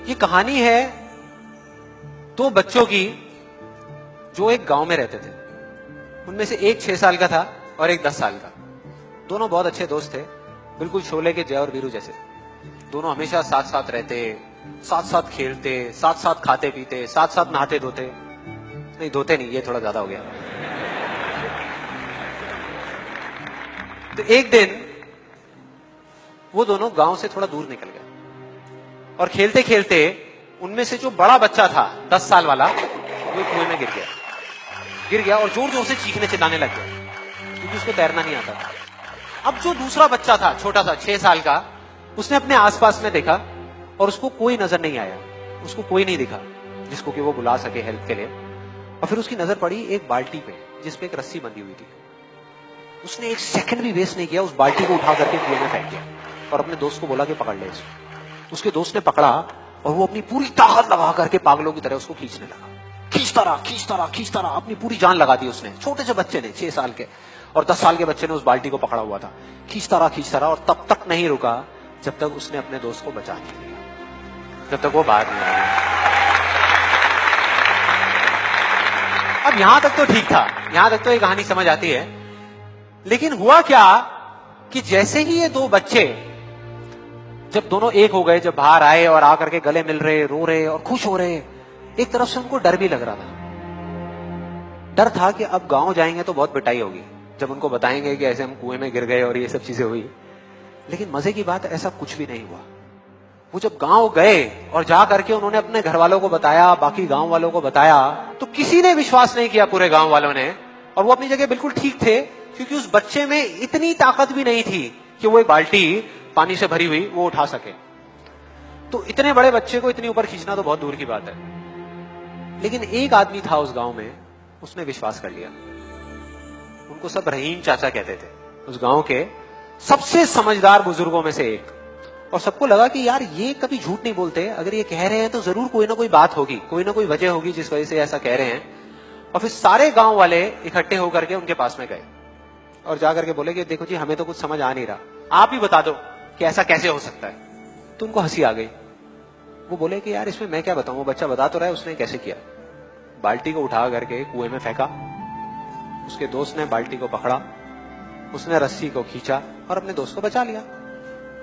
ये कहानी है दो बच्चों की जो एक गांव में रहते थे। उनमें से एक 6 साल का था और एक 10 साल का। दोनों बहुत अच्छे दोस्त थे, बिल्कुल शोले के जय और वीरू जैसे। दोनों हमेशा साथ साथ रहते, साथ साथ खेलते, साथ साथ खाते पीते, साथ साथ नहाते धोते। नहीं धोते नहीं, ये थोड़ा ज्यादा हो गया। तो एक दिन वो दोनों गांव से थोड़ा दूर निकल गए और खेलते खेलते उनमें से जो बड़ा बच्चा था 10 साल वाला, वो कुएं में गिर गया और जोर जोर से चीखने चिल्लाने लग गया क्योंकि उसको तैरना नहीं आता था। अब जो दूसरा बच्चा था, छोटा सा 6 साल का, उसने अपने आसपास में देखा और उसको कोई नजर नहीं आया, उसको कोई नहीं दिखा जिसको कि वो बुला सके हेल्प के लिए। और फिर उसकी नजर पड़ी एक बाल्टी पे जिसपे एक रस्सी बंधी हुई थी। उसने एक सेकंड भी वेस्ट नहीं किया, उस बाल्टी को उठा करके कुएं में फेंक दिया और अपने दोस्त को बोला कि पकड़ ले इसको। उसके दोस्त ने पकड़ा और वो अपनी पूरी ताकत लगा करके पागलों की तरह उसको खींचने लगा। खींचता रहा, अपनी पूरी जान लगा दी उसने। छोटे से बच्चे ने, 6 साल के और 10 साल के बच्चे ने उस बाल्टी को पकड़ा हुआ था। खींचता रहा और तब तक नहीं रुका जब तक उसने अपने दोस्त को बचा नहीं लिया, जब तक वो बाहर नहीं आया। अब यहां तक तो ठीक था, यहां तक तो ये कहानी समझ आती है। लेकिन हुआ क्या कि जैसे ही ये दो बच्चे जब दोनों एक हो गए, जब बाहर आए और आकर के गले मिल रहे, रो रहे और खुश हो रहे, एक तरफ से उनको डर भी लग रहा था। डर था कि अब गांव जाएंगे तो बहुत पिटाई होगी जब उनको बताएंगे कि ऐसे हम कुएं में गिर गए और ये सब चीजें हुई। लेकिन मजे की बात, ऐसा कुछ भी नहीं हुआ। वो जब गांव गए और जा करके उन्होंने अपने घर वालों को बताया, बाकी गांव वालों को बताया, तो किसी ने विश्वास नहीं किया, पूरे गांव वालों ने। और वो अपनी जगह बिल्कुल ठीक थे क्योंकि उस बच्चे में इतनी ताकत भी नहीं थी कि वो एक बाल्टी पानी से भरी हुई वो उठा सके। तो इतने बड़े बच्चे को इतनी ऊपर खींचना तो बहुत दूर की बात है। लेकिन एक आदमी था उस गांव में, उसने विश्वास कर लिया। उनको सब रहीम चाचा कहते थे, उस गांव के सबसे समझदार बुजुर्गों में से एक। और सबको लगा कि यार ये कभी झूठ नहीं बोलते, अगर ये कह रहे हैं तो जरूर कोई ना कोई बात होगी, कोई ना कोई वजह होगी जिस वजह से ऐसा कह रहे हैं। और फिर सारे गांव वाले इकट्ठे होकर के उनके पास में गए और जाकर के बोले कि देखो जी, हमें तो कुछ समझ आ नहीं रहा, आप ही बता दो कि ऐसा कैसे हो सकता है। तो उनको हंसी आ गई। वो बोले कि यार इसमें मैं क्या बताऊं, वो बच्चा बता तो रहा है उसने कैसे किया। बाल्टी को उठा करके कुएं में फेंका, उसके दोस्त ने बाल्टी को पकड़ा, उसने रस्सी को खींचा और अपने दोस्त को बचा लिया।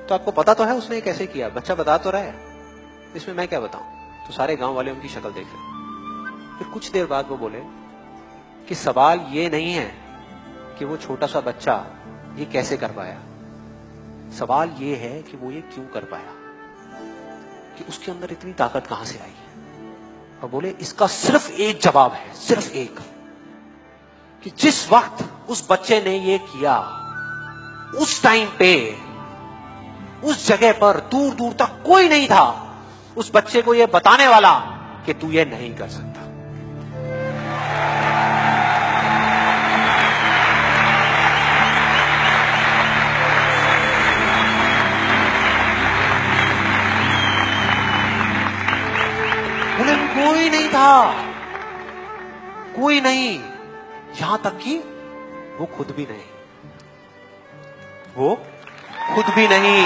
तो आपको पता तो है उसने कैसे किया, बच्चा बता तो रहा है, इसमें मैं क्या बताऊं। तो सारे गांव वाले उनकी शक्ल देख रहे। फिर कुछ देर बाद वो बोले कि सवाल ये नहीं है कि वो छोटा सा बच्चा ये कैसे कर पाया, सवाल ये है कि वो ये क्यों कर पाया, कि उसके अंदर इतनी ताकत कहां से आई। और बोले इसका सिर्फ एक जवाब है, सिर्फ एक, कि जिस वक्त उस बच्चे ने ये किया, उस टाइम पे उस जगह पर दूर दूर तक कोई नहीं था उस बच्चे को ये बताने वाला कि तू ये नहीं कर सकता। कोई नहीं था, कोई नहीं, यहां तक कि वो खुद भी नहीं, वो खुद भी नहीं।